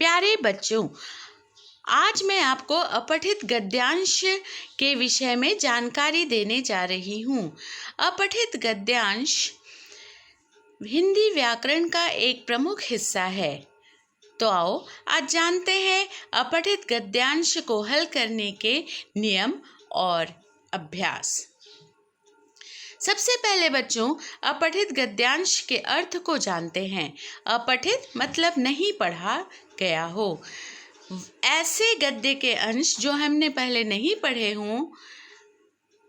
प्यारे बच्चों, आज मैं आपको अपठित गद्यांश के विषय में जानकारी देने जा रही हूँ। अपठित गद्यांश हिंदी व्याकरण का एक प्रमुख हिस्सा है। तो आओ आज जानते हैं अपठित गद्यांश को हल करने के नियम और अभ्यास। सबसे पहले बच्चों, अपठित गद्यांश के अर्थ को जानते हैं। अपठित मतलब नहीं पढ़ा गया हो। ऐसे गद्य के अंश जो हमने पहले नहीं पढ़े हों,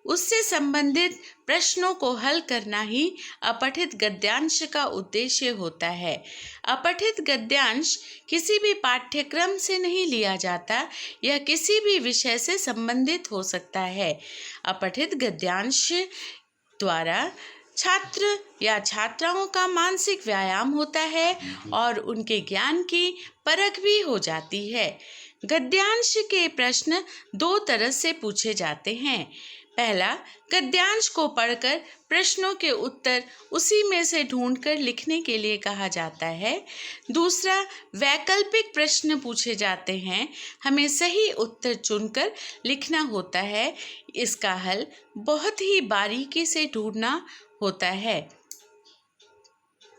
उससे संबंधित प्रश्नों को हल करना ही अपठित गद्यांश का उद्देश्य होता है। अपठित गद्यांश किसी भी पाठ्यक्रम से नहीं लिया जाता, यह किसी भी विषय से संबंधित हो सकता है। अपठित गद्यांश द्वारा छात्र या छात्राओं का मानसिक व्यायाम होता है और उनके ज्ञान की परख भी हो जाती है। गद्यांश के प्रश्न दो तरह से पूछे जाते हैं। पहला, गद्यांश को पढ़कर प्रश्नों के उत्तर उसी में से ढूंढकर लिखने के लिए कहा जाता है। दूसरा, वैकल्पिक प्रश्न पूछे जाते हैं, हमें सही उत्तर चुनकर लिखना होता है। इसका हल बहुत ही बारीकी से ढूंढना होता है,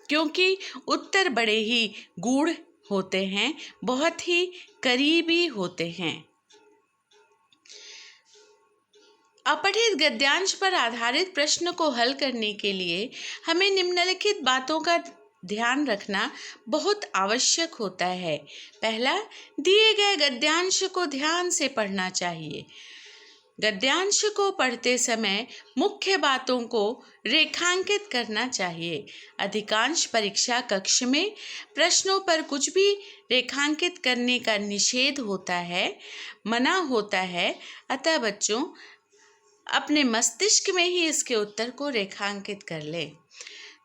क्योंकि उत्तर बड़े ही गूढ़ होते हैं, बहुत ही करीबी होते हैं। अपठित गद्यांश पर आधारित प्रश्न को हल करने के लिए हमें निम्नलिखित बातों का ध्यान रखना बहुत आवश्यक होता है। पहला, दिए गए गद्यांश को ध्यान से पढ़ना चाहिए। गद्यांश को पढ़ते समय मुख्य बातों को रेखांकित करना चाहिए। अधिकांश परीक्षा कक्ष में प्रश्नों पर कुछ भी रेखांकित करने का निषेध होता है, मना होता है। अतः बच्चों, अपने मस्तिष्क में ही इसके उत्तर को रेखांकित कर लें।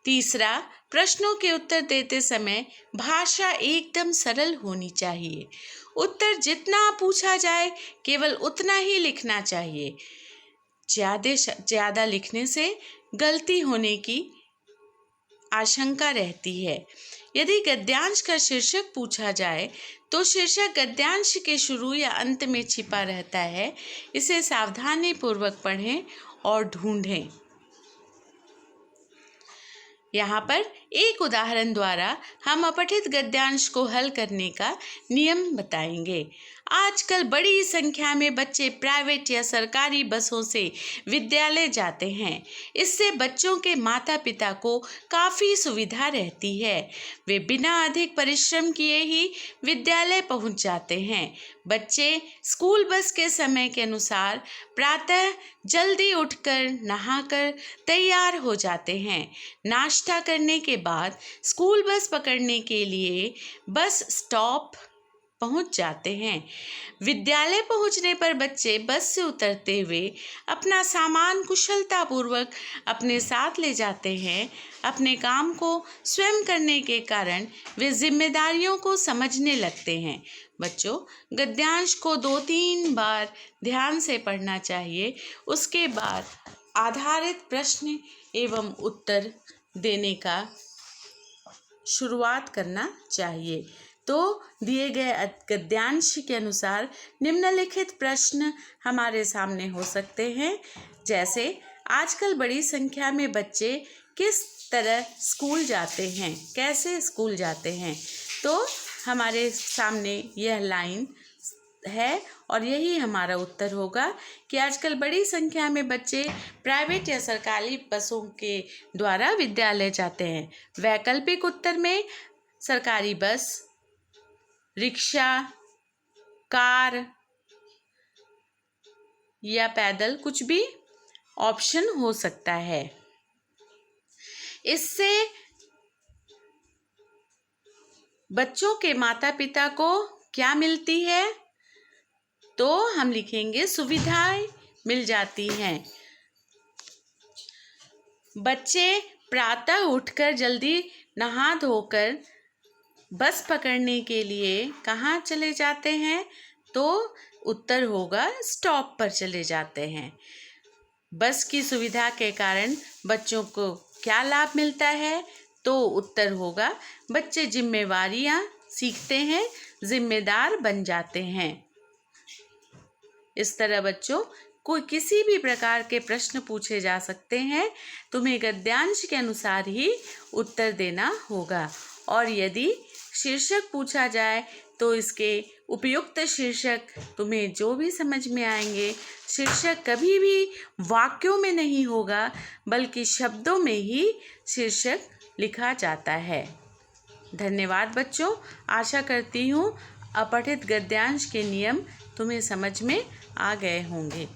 तीसरा, प्रश्नों के उत्तर देते समय भाषा एकदम सरल होनी चाहिए। उत्तर जितना पूछा जाए केवल उतना ही लिखना चाहिए। ज़्यादा लिखने से गलती होने की आशंका रहती है। यदि गद्यांश का शीर्षक पूछा जाए तो शीर्षक गद्यांश के शुरू या अंत में छिपा रहता है। इसे सावधानी पूर्वक पढ़ें और ढूंढें। यहाँ पर एक उदाहरण द्वारा हम अपठित गद्यांश को हल करने का नियम बताएंगे। आजकल बड़ी संख्या में बच्चे प्राइवेट या सरकारी बसों से विद्यालय जाते हैं। इससे बच्चों के माता पिता को काफ़ी सुविधा रहती है। वे बिना अधिक परिश्रम किए ही विद्यालय पहुंच जाते हैं। बच्चे स्कूल बस के समय के अनुसार प्रातः जल्दी उठकर नहाकर तैयार हो जाते हैं। नाश्ता करने के बाद स्कूल बस पकड़ने के लिए बस स्टॉप पहुंच जाते हैं। विद्यालय पहुंचने पर बच्चे बस से उतरते हुए अपना सामान कुशलतापूर्वक अपने साथ ले जाते हैं। अपने काम को स्वयं करने के कारण वे जिम्मेदारियों को समझने लगते हैं। बच्चों, गद्यांश को 2-3 बार ध्यान से पढ़ना चाहिए। उसके बाद आधारित प्रश्न एवं उत्तर देने का शुरुआत करना चाहिए। तो दिए गए गद्यांश के अनुसार निम्नलिखित प्रश्न हमारे सामने हो सकते हैं, जैसे आजकल बड़ी संख्या में बच्चे किस तरह स्कूल जाते हैं, कैसे स्कूल जाते हैं। तो हमारे सामने यह लाइन है और यही हमारा उत्तर होगा कि आजकल बड़ी संख्या में बच्चे प्राइवेट या सरकारी बसों के द्वारा विद्यालय जाते हैं। वैकल्पिक उत्तर में सरकारी बस, रिक्शा, कार या पैदल कुछ भी ऑप्शन हो सकता है। इससे बच्चों के माता पिता को क्या मिलती है, तो हम लिखेंगे सुविधाएं मिल जाती हैं। बच्चे प्रातः उठकर जल्दी नहा धोकर बस पकड़ने के लिए कहाँ चले जाते हैं, तो उत्तर होगा स्टॉप पर चले जाते हैं। बस की सुविधा के कारण बच्चों को क्या लाभ मिलता है, तो उत्तर होगा बच्चे जिम्मेवारियाँ सीखते हैं, जिम्मेदार बन जाते हैं। इस तरह बच्चों कोई किसी भी प्रकार के प्रश्न पूछे जा सकते हैं, तुम्हें गद्यांश के अनुसार ही उत्तर देना होगा। और यदि शीर्षक पूछा जाए तो इसके उपयुक्त शीर्षक तुम्हें जो भी समझ में आएंगे, शीर्षक कभी भी वाक्यों में नहीं होगा बल्कि शब्दों में ही शीर्षक लिखा जाता है। धन्यवाद बच्चों, आशा करती हूँ अपठित गद्यांश के नियम तुम्हें समझ में आ गए होंगे।